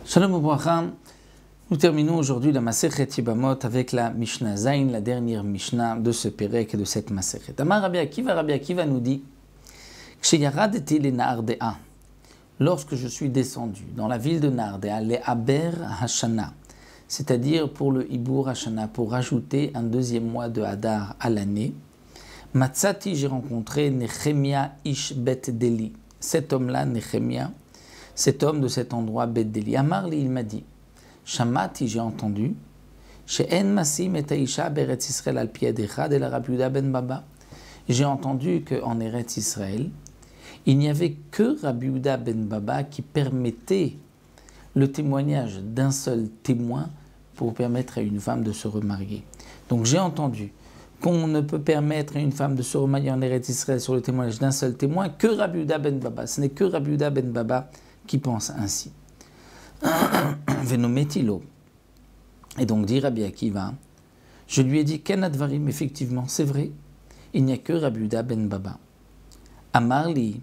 Shalom Ubracha, nous terminons aujourd'hui la Masechet Yibamot avec la Mishnah Zayin, la dernière Mishnah de ce Pérek et de cette Masechet. Amar Rabbi Akiva nous dit Ksheyaradeti le Naardea, lorsque je suis descendu dans la ville de Naardea, le Aber Hashana, c'est-à-dire pour le Hibour Hashana, pour rajouter un deuxième mois de Hadar à l'année, Matsati, j'ai rencontré Nechemia Ish Bet Deli, cet homme-là, Nechemia, cet homme de cet endroit, Bet Deli. Amarli, il m'a dit, Shamati, j'ai entendu, She'en Masim et Aisha Beretz Israël al Pied Echad el Rabbi Yehuda ben Baba. J'ai entendu qu'en Eretz Israël, il n'y avait que Rabbi Yehuda ben Baba qui permettait le témoignage d'un seul témoin pour permettre à une femme de se remarier. Donc j'ai entendu qu'on ne peut permettre à une femme de se remarier en Eretz Israël sur le témoignage d'un seul témoin que Rabbi Yehuda ben Baba. Ce n'est que Rabbi Yehuda ben Baba qui pense ainsi. Venometilo. Et donc dit Rabbi Akiva, je lui ai dit Kenadvarim, effectivement, c'est vrai, il n'y a que Rabbi Yehuda ben Baba. Amarli,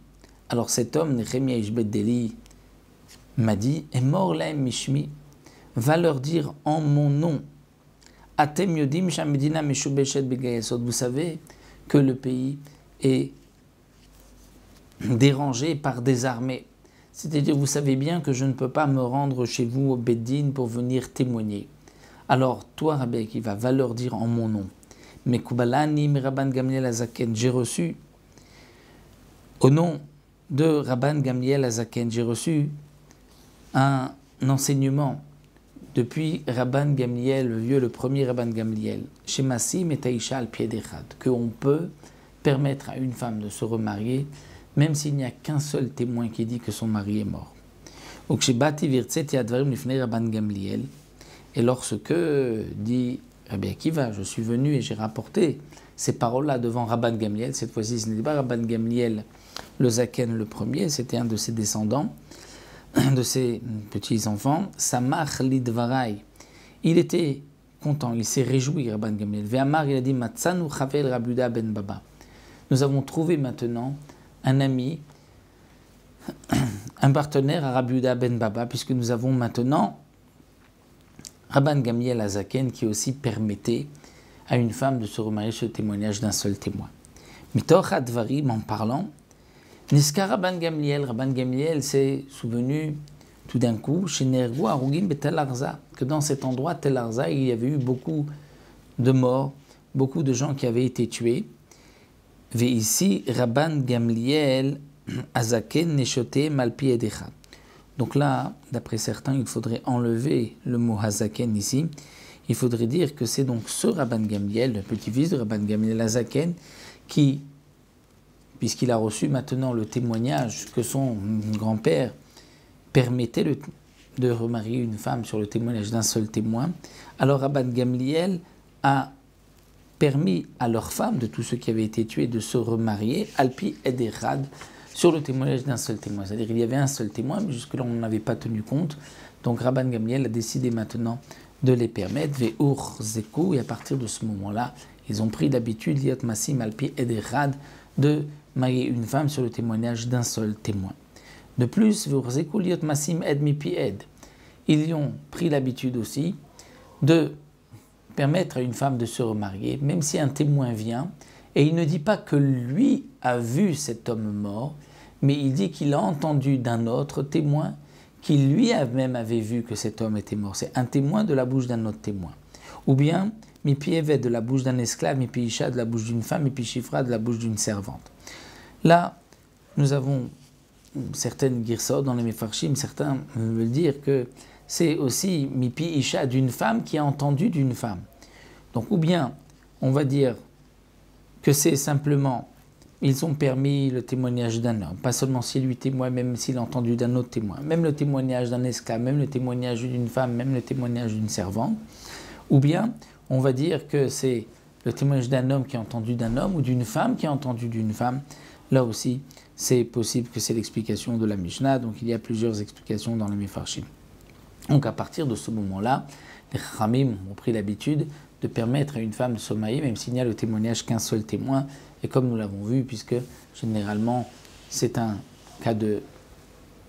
alors cet homme, Nechemia Ish Bet Deli, m'a dit, Emor lahem mishmi, va leur dire en mon nom, Atem yodim shamedina meshubeshet begayasot, vous savez que le pays est dérangé par des armées. C'est-à-dire, vous savez bien que je ne peux pas me rendre chez vous au Beddin pour venir témoigner. Alors, toi, Rabbi Akiva, va leur dire en mon nom. Mais Kubalani, Rabban Gamliel Azaken, j'ai reçu, au nom de Rabban Gamliel Azaken, j'ai reçu un enseignement depuis Rabban Gamliel, le vieux, le premier Rabban Gamliel, chez Massim et Taïcha al Pied d'Echad, qu'on peut permettre à une femme de se remarier même s'il n'y a qu'un seul témoin qui dit que son mari est mort. Et lorsque, dit Rabbi Akiva, je suis venu et j'ai rapporté ces paroles-là devant Rabban Gamliel, cette fois-ci ce n'était pas Rabban Gamliel le Zaken le premier, c'était un de ses descendants, de ses petits-enfants, Samach lidvarai. Il était content, il s'est réjoui, Rabban Gamliel. Ve'amar, il a dit, Matzanu chavel Rabbi Yehuda ben Baba. Nous avons trouvé maintenant un ami, un partenaire à Rabbi Yehuda ben Baba, puisque nous avons maintenant Rabban Gamliel Azaken qui aussi permettait à une femme de se remarier sur le témoignage d'un seul témoin. Mitoch Advarim, en parlant, Niska Rabban Gamliel s'est souvenu tout d'un coup, chez Nergou Arugim Betel Arza, que dans cet endroit, Tel Arza, il y avait eu beaucoup de morts, beaucoup de gens qui avaient été tués. Et ici, Rabban Gamliel Azaken Neshote Malpi Edecha. Donc là, d'après certains, il faudrait enlever le mot Azaken ici. Il faudrait dire que c'est donc ce Rabban Gamliel, le petit-fils de Rabban Gamliel Azaken, qui, puisqu'il a reçu maintenant le témoignage que son grand-père permettait de remarier une femme sur le témoignage d'un seul témoin, alors Rabban Gamliel a permis à leurs femmes, de tous ceux qui avaient été tués, de se remarier, Alpi Ederad, sur le témoignage d'un seul témoin. C'est-à-dire qu'il y avait un seul témoin, mais jusque-là on n'en avait pas tenu compte. Donc Rabban Gamliel a décidé maintenant de les permettre, Ve'ur Zekou, et à partir de ce moment-là, ils ont pris l'habitude, Liot Masim Alpi Ederad, de marier une femme sur le témoignage d'un seul témoin. De plus, Ve'ur Zekou, Liot Masim Ed Mipi Ed, ils y ont pris l'habitude aussi de permettre à une femme de se remarier, même si un témoin vient, et il ne dit pas que lui a vu cet homme mort, mais il dit qu'il a entendu d'un autre témoin qui lui-même avait vu que cet homme était mort. C'est un témoin de la bouche d'un autre témoin. Ou bien, Mipi Evet de la bouche d'un esclave, Mipi Isha de la bouche d'une femme, Mipi Shifra de la bouche d'une servante. Là, nous avons certaines girsot dans les Mefarshim, certains veulent dire que c'est aussi Mipi Isha d'une femme qui a entendu d'une femme. Donc, ou bien, on va dire que c'est simplement, ils ont permis le témoignage d'un homme, pas seulement si lui témoigne, même s'il a entendu d'un autre témoin, même le témoignage d'un esclave, même le témoignage d'une femme, même le témoignage d'une servante. Ou bien, on va dire que c'est le témoignage d'un homme qui a entendu d'un homme, ou d'une femme qui a entendu d'une femme. Là aussi, c'est possible que c'est l'explication de la Mishnah, donc il y a plusieurs explications dans les Mefarshim. Donc à partir de ce moment-là, les Chachamim ont pris l'habitude de permettre à une femme de se marier, même s'il n'y a le témoignage qu'un seul témoin, Et comme nous l'avons vu, puisque généralement c'est un cas de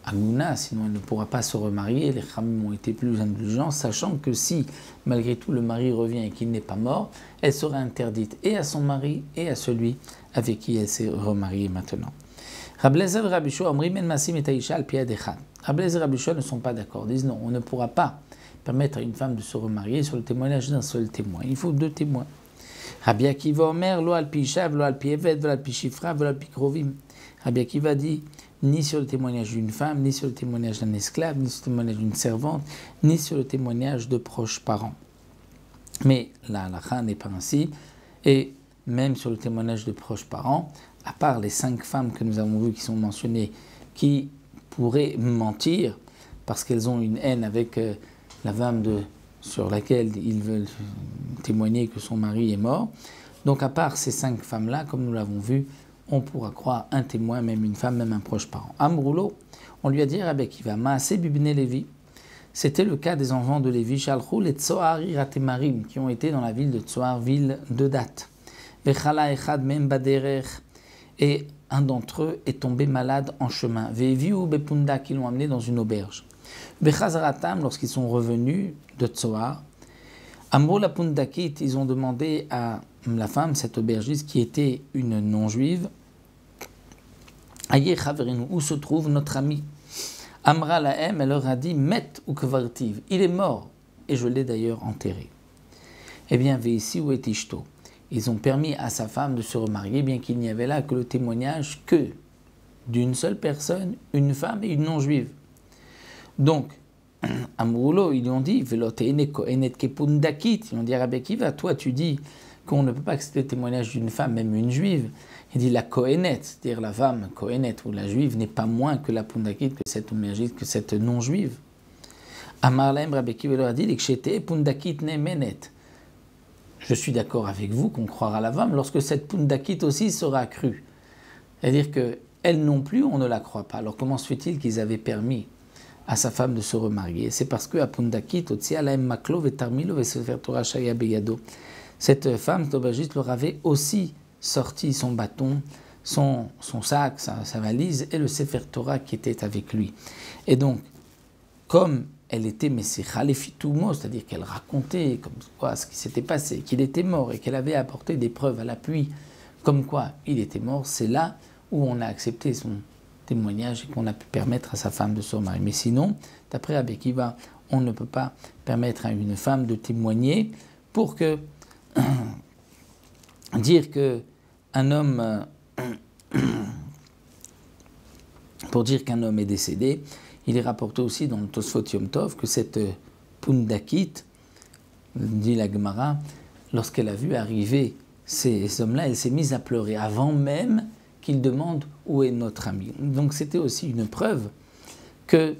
Amouna, sinon elle ne pourra pas se remarier, les Khamim ont été plus indulgents, sachant que si malgré tout le mari revient et qu'il n'est pas mort, elle sera interdite et à son mari et à celui avec qui elle s'est remariée maintenant. Rabbi Eliezer et Rabbi Yehoshua omrim en masim et Aïcha al pied d'Echad. Rabbi Eliezer et Rabbi Yehoshua ne sont pas d'accord, disent non, on ne pourra pas permettre à une femme de se remarier sur le témoignage d'un seul témoin. Il faut 2 témoins. Rabbi Akiva Omer, lo al pi Ishav, lo al pi Eved, lo al pi Shifra, lo al pi Krovim. Rabbi Akiva dit ni sur le témoignage d'une femme, ni sur le témoignage d'un esclave, ni sur le témoignage d'une servante, ni sur le témoignage de proches parents. Mais la halakha n'est pas ainsi, et même sur le témoignage de proches parents, à part les 5 femmes que nous avons vues qui sont mentionnées, qui pourraient mentir parce qu'elles ont une haine avec la femme sur laquelle ils veulent témoigner que son mari est mort. Donc à part ces 5 femmes-là, comme nous l'avons vu, on pourra croire un témoin, même une femme, même un proche parent. Amroulo, on lui a dit Rabbi Akiva, Maaseh bibnei Lévi. C'était le cas des enfants de Lévi, Shalchou les Tsoar Iratemarim, qui ont été dans la ville de Tsoar, ville de date. Vechala echad mem baderech, et un d'entre eux est tombé malade en chemin. Veviu bepunda, qui l'ont amené dans une auberge. Bechazaratam, lorsqu'ils sont revenus de Tsoar, Amro la pundakit, ils ont demandé à la femme, cette aubergiste qui était une non-juive, Aye Chaverinu, où se trouve notre ami? Amra Lahem, elle leur a dit, Met ou Kvartiv, il est mort, et je l'ai d'ailleurs enterré. Eh bien, Veissi ou Etishto, ils ont permis à sa femme de se remarier, bien qu'il n'y avait là que le témoignage que d'une seule personne, une femme et une non-juive. Donc, Amroulo, ils lui ont dit, Veloteine kohenet kepundakit, ils ont dit à Rabbi Akiva, toi tu dis qu'on ne peut pas accepter le témoignage d'une femme, même une juive. Il dit la kohenet, c'est-à-dire la femme kohenet ou la juive n'est pas moins que la pundakit, que cette aubergiste, que cette non-juive. Amar lahem, Rabbi Akiva leur a dit, l'ikshete pundakit ne menet. Je suis d'accord avec vous qu'on croira la femme lorsque cette pundakit aussi sera crue. C'est-à-dire qu'elle non plus, on ne la croit pas. Alors comment se fait-il qu'ils avaient permis à sa femme de se remarier? C'est parce que à Pundakit, cette femme, cette aubergiste, leur avait aussi sorti son bâton, son sac, sa valise et le Sefer Torah qui était avec lui. Et donc, comme elle était Messicha Lefitumo, c'est-à-dire qu'elle racontait comme quoi ce qui s'était passé, qu'il était mort et qu'elle avait apporté des preuves à l'appui comme quoi il était mort, c'est là où on a accepté son témoignage et qu'on a pu permettre à sa femme de se remarier. Mais sinon, d'après Rabbi Akiva, on ne peut pas permettre à une femme de témoigner pour que dire qu'un homme pour dire qu'un homme est décédé. Il est rapporté aussi dans le Tosfot Yom Tov que cette Pundakit, dit la Gemara, lorsqu'elle a vu arriver ces hommes-là, elle s'est mise à pleurer avant même qu'ils demandent où est notre ami. Donc c'était aussi une preuve que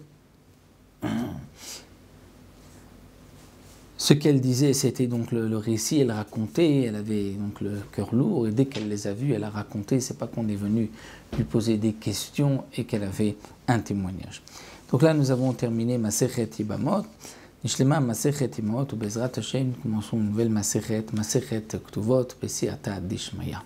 ce qu'elle disait, c'était donc le récit, elle racontait, elle avait donc le cœur lourd, et dès qu'elle les a vus, elle a raconté, c'est pas qu'on est venu lui poser des questions et qu'elle avait un témoignage. Donc là, nous avons terminé Masechet Yibamot. Nishlema Masechet Yibamot, ou Bezrat Hashem, nous commençons une nouvelle Masechet Ktuvot, Besiata Dishmaya.